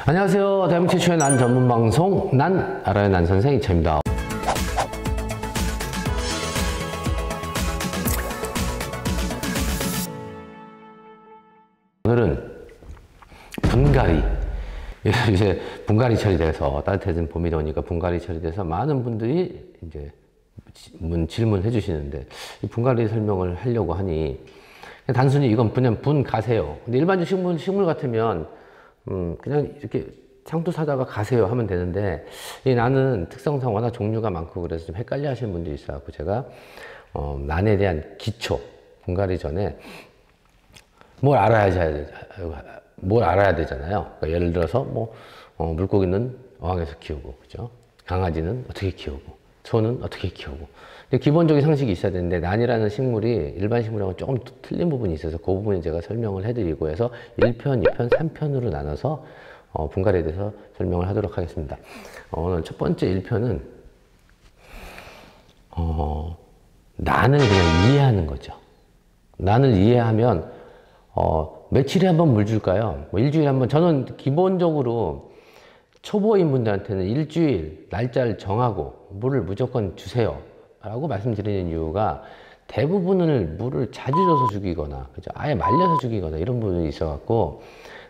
안녕하세요. 대한민국 최초의 난 전문 방송 난 알아요 난 선생 이차입니다. 오늘은 분갈이, 이제 분갈이철이 돼서 따뜻해진 봄이 오니까 분갈이철이 돼서 많은 분들이 이제 질문해 주시는데 이 분갈이 설명을 하려고 하니 단순히 이건 그냥 분 가세요. 근데 일반적 식물 같으면 그냥 이렇게 상투 사다가 가세요 하면 되는데 나는 특성상 워낙 종류가 많고 그래서 좀 헷갈려 하시는 분들이 있어갖고 제가 난에 대한 기초, 분갈이 전에 뭘 알아야 되잖아요. 그러니까 예를 들어서 물고기는 어항에서 키우고, 그죠? 강아지는 어떻게 키우고, 소는 어떻게 키우고. 근데 기본적인 상식이 있어야 되는데 난이라는 식물이 일반 식물하고 조금 틀린 부분이 있어서 그 부분을 제가 설명을 해드리고 해서 1편, 2편, 3편으로 나눠서 분갈이에 대해서 설명을 하도록 하겠습니다. 오늘 첫 번째 1편은 난을 그냥 이해하는 거죠. 난을 이해하면 며칠에 한 번 물 줄까요? 일주일에 한 번. 저는 기본적으로 초보인 분들한테는 일주일 날짜를 정하고 물을 무조건 주세요 라고 말씀드리는 이유가 대부분을 물을 자주 줘서 죽이거나, 그죠? 아예 말려서 죽이거나 이런 부분이 있어 갖고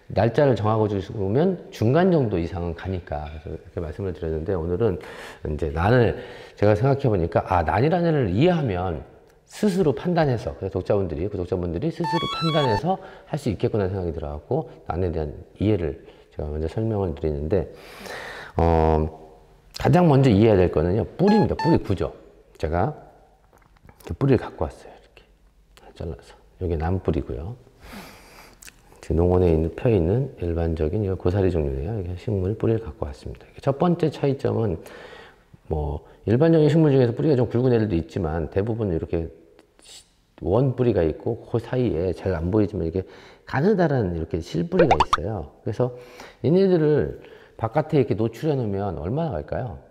날짜를 정하고 주시면 중간 정도 이상은 가니까 그래서 이렇게 말씀을 드렸는데, 오늘은 이제 난을 제가 생각해 보니까 난이라는 애를 이해하면 스스로 판단해서, 그래서 구독자분들이 스스로 판단해서 할 수 있겠구나 생각이 들어갖고 난에 대한 이해를 제가 먼저 설명을 드리는데, 가장 먼저 이해해야 될 거는요, 뿌리입니다. 뿌리 구조. 제가 뿌리를 갖고 왔어요. 이렇게 잘라서. 여기 남뿌리고요. 농원에 펴 있는 일반적인 이거 고사리 종류예요. 이게 식물 뿌리를 갖고 왔습니다. 첫 번째 차이점은 일반적인 식물 중에서 뿌리가 좀 굵은 애들도 있지만 대부분 이렇게 원 뿌리가 있고 그 사이에 잘 안 보이지만 이렇게 가느다란 이렇게 실뿌리가 있어요. 그래서 얘네들을 바깥에 이렇게 노출해 놓으면 얼마나 갈까요?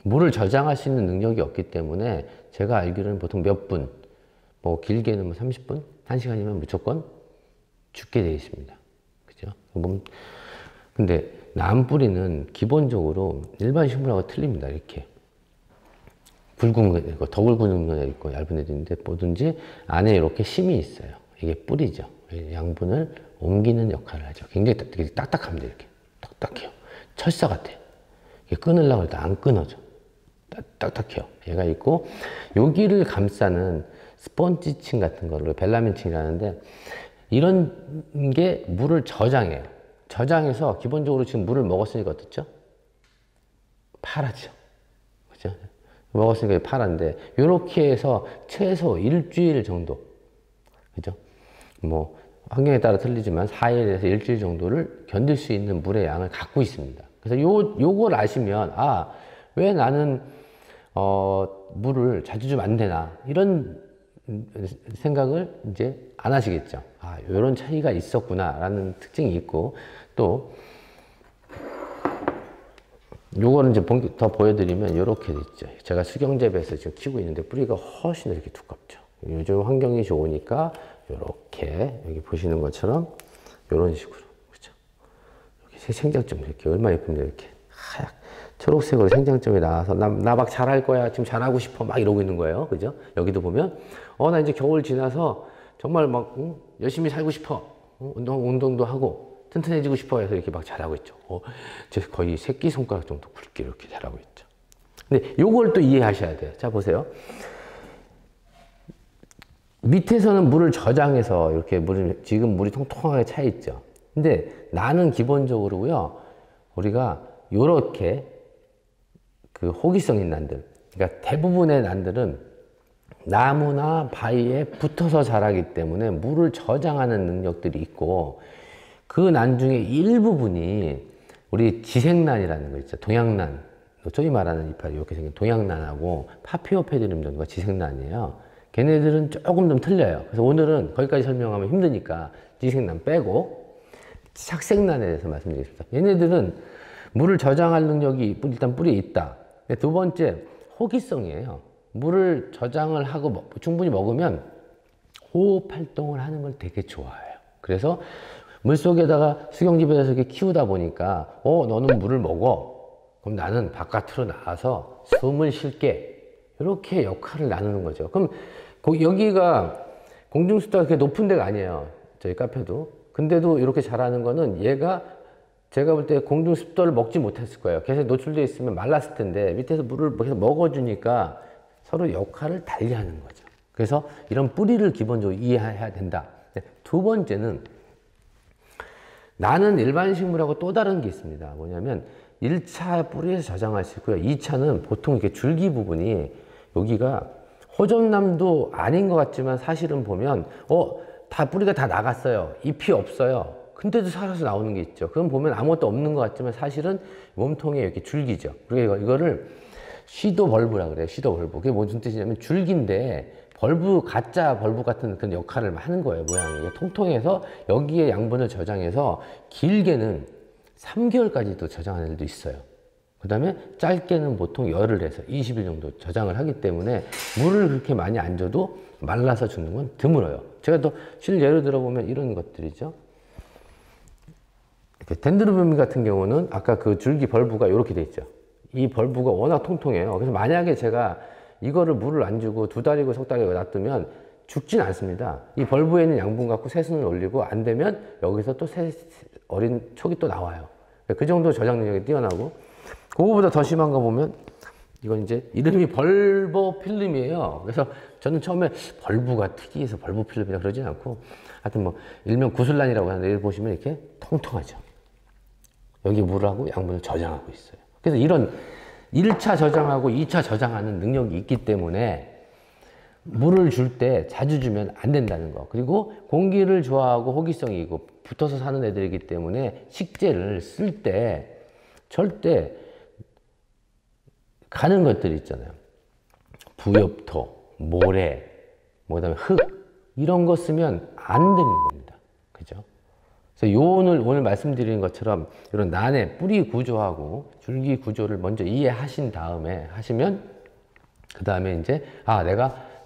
물을 저장할 수 있는 능력이 없기 때문에 제가 알기로는 보통 몇 분, 길게는 30분, 1시간이면 무조건 죽게 되어 있습니다. 그죠? 근데 남뿌리는 기본적으로 일반 식물하고 틀립니다. 이렇게 굵은 거 있고, 더 굵은 거 있고, 얇은 애도 있는데 뭐든지 안에 이렇게 심이 있어요. 이게 뿌리죠. 양분을 옮기는 역할을 하죠. 굉장히 되게 딱딱합니다. 이렇게 딱딱해요. 철사 같아요. 이게 끊으려고 해도 안 끊어져. 딱딱해요. 얘가 있고, 여기를 감싸는 스펀지층 같은 거를 벨라민층이라는데, 이런 게 물을 저장해요. 저장해서 기본적으로 지금 물을 먹었으니까 어떻죠? 파랗죠. 그죠? 먹었으니까 파란데, 요렇게 해서 최소 일주일 정도, 그죠? 환경에 따라 틀리지만 4일에서 일주일 정도를 견딜 수 있는 물의 양을 갖고 있습니다. 그래서 요걸 아시면, 왜 나는 물을 자주 주면 안 되나, 이런 생각을 이제 안 하시겠죠. 이런 차이가 있었구나 라는 특징이 있고, 또 요거는 이제 더 보여드리면 이렇게 있죠. 제가 수경재배에서 지금 키우고 있는데 뿌리가 훨씬 이렇게 두껍죠. 요즘 환경이 좋으니까 이렇게 여기 보시는 것처럼 이런 식으로, 그죠? 이렇게 생장점 이렇게 얼마나 예쁩니다. 이렇게 하얗 초록색으로 생장점이 나와서 나 막 잘할 거야, 지금 잘하고 싶어 막 이러고 있는 거예요. 그죠? 여기도 보면 나 이제 겨울 지나서 정말 막 열심히 살고 싶어, 운동도 하고 튼튼해지고 싶어 해서 이렇게 막 자라고 있죠. 거의 새끼손가락 정도 굵게 이렇게 자라고 있죠. 근데 요걸 또 이해하셔야 돼요. 자, 보세요. 밑에서는 물을 저장해서 이렇게 지금 물이 통통하게 차 있죠. 근데 나는 기본적으로요, 우리가 요렇게 호기성 있는 난들, 그러니까 대부분의 난들은 나무나 바위에 붙어서 자라기 때문에 물을 저장하는 능력들이 있고, 그 난 중에 일부분이 우리 지생난이라는 거 있죠. 동양난, 소위 말하는 이파리 이렇게 생긴 동양난하고 파피오페드림 정도가 지생난이에요. 걔네들은 조금 좀 틀려요. 그래서 오늘은 거기까지 설명하면 힘드니까 지생난 빼고 착색난에 대해서 말씀드리겠습니다. 얘네들은 물을 저장할 능력이 일단 뿌리에 있다. 두 번째, 호기성이에요. 물을 저장을 하고 충분히 먹으면 호흡 활동을 하는 걸 되게 좋아해요. 그래서 물속에다가 수경지배에서 이렇게 키우다 보니까 너는 물을 먹어. 그럼 나는 바깥으로 나와서 숨을 쉴게. 이렇게 역할을 나누는 거죠. 그럼 여기가 공중습도가 그렇게 높은 데가 아니에요. 저희 카페도. 근데도 이렇게 잘하는 거는 얘가 제가 볼 때 공중습도를 먹지 못했을 거예요. 계속 노출되어 있으면 말랐을 텐데 밑에서 물을 계속 먹어주니까 서로 역할을 달리하는 거죠. 그래서 이런 뿌리를 기본적으로 이해해야 된다. 두 번째는 나는 일반 식물하고 또 다른 게 있습니다. 뭐냐면 1차 뿌리에서 저장할 수 있고요. 2차는 보통 이렇게 줄기 부분이 여기가 호접남도 아닌 것 같지만 사실은 보면 다 뿌리가 다 나갔어요. 잎이 없어요. 근데도 살아서 나오는 게 있죠. 그럼 보면 아무것도 없는 것 같지만 사실은 몸통에 이렇게 줄기죠. 그리고 이거를 시도 벌브라 그래요. 시도 벌브. 그게 무슨 뜻이냐면 줄기인데 가짜 벌브 같은 그런 역할을 하는 거예요. 모양이. 통통해서 여기에 양분을 저장해서 길게는 3개월까지도 저장하는 애들도 있어요. 그 다음에 짧게는 보통 열흘 해서 20일 정도 저장을 하기 때문에 물을 그렇게 많이 안 줘도 말라서 죽는 건 드물어요. 제가 또 예를 들어보면 이런 것들이죠. 덴드로비움 같은 경우는 아까 그 줄기 벌브가 이렇게 돼 있죠. 이 벌브가 워낙 통통해요. 그래서 만약에 제가 이거를 물을 안 주고 2달이고 3달이고 놔두면 죽진 않습니다. 이 벌브에 있는 양분 갖고 새순을 올리고 안 되면 여기서 또 어린 촉이 또 나와요. 그 정도 저장 능력이 뛰어나고 그거보다 더 심한 거 보면 이건 이제 이름이 벌버 필름이에요. 그래서 저는 처음에 벌브가 특이해서 벌브 필름이라 그러진 않고 하여튼 뭐 일명 구슬란이라고 하는데 여기 보시면 이렇게 통통하죠. 여기 물하고 양분을 저장하고 있어요. 그래서 이런 1차 저장하고 2차 저장하는 능력이 있기 때문에 물을 줄 때 자주 주면 안 된다는 거. 그리고 공기를 좋아하고 호기성이 있고 붙어서 사는 애들이기 때문에 식재를 쓸 때 절대 가는 것들이 있잖아요. 부엽토, 모래, 그다음에 흙 이런 거 쓰면 안 되는 겁니다. 그죠? 그래서 오늘 말씀드린 것처럼 이런 난의 뿌리 구조하고 줄기 구조를 먼저 이해하신 다음에 하시면 그 다음에 이제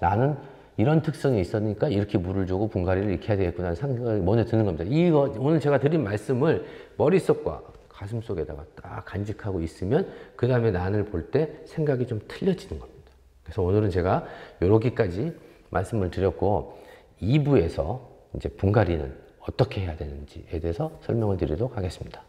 나는 이런 특성이 있으니까 이렇게 물을 주고 분갈이를 이렇게 해야 되겠구나 생각이 먼저 드는 겁니다. 이거 오늘 제가 드린 말씀을 머릿속과 가슴속에다가 딱 간직하고 있으면 그 다음에 난을 볼 때 생각이 좀 틀려지는 겁니다. 그래서 오늘은 제가 여기까지 말씀을 드렸고 2부에서 이제 분갈이는 어떻게 해야 되는지에 대해서 설명을 드리도록 하겠습니다.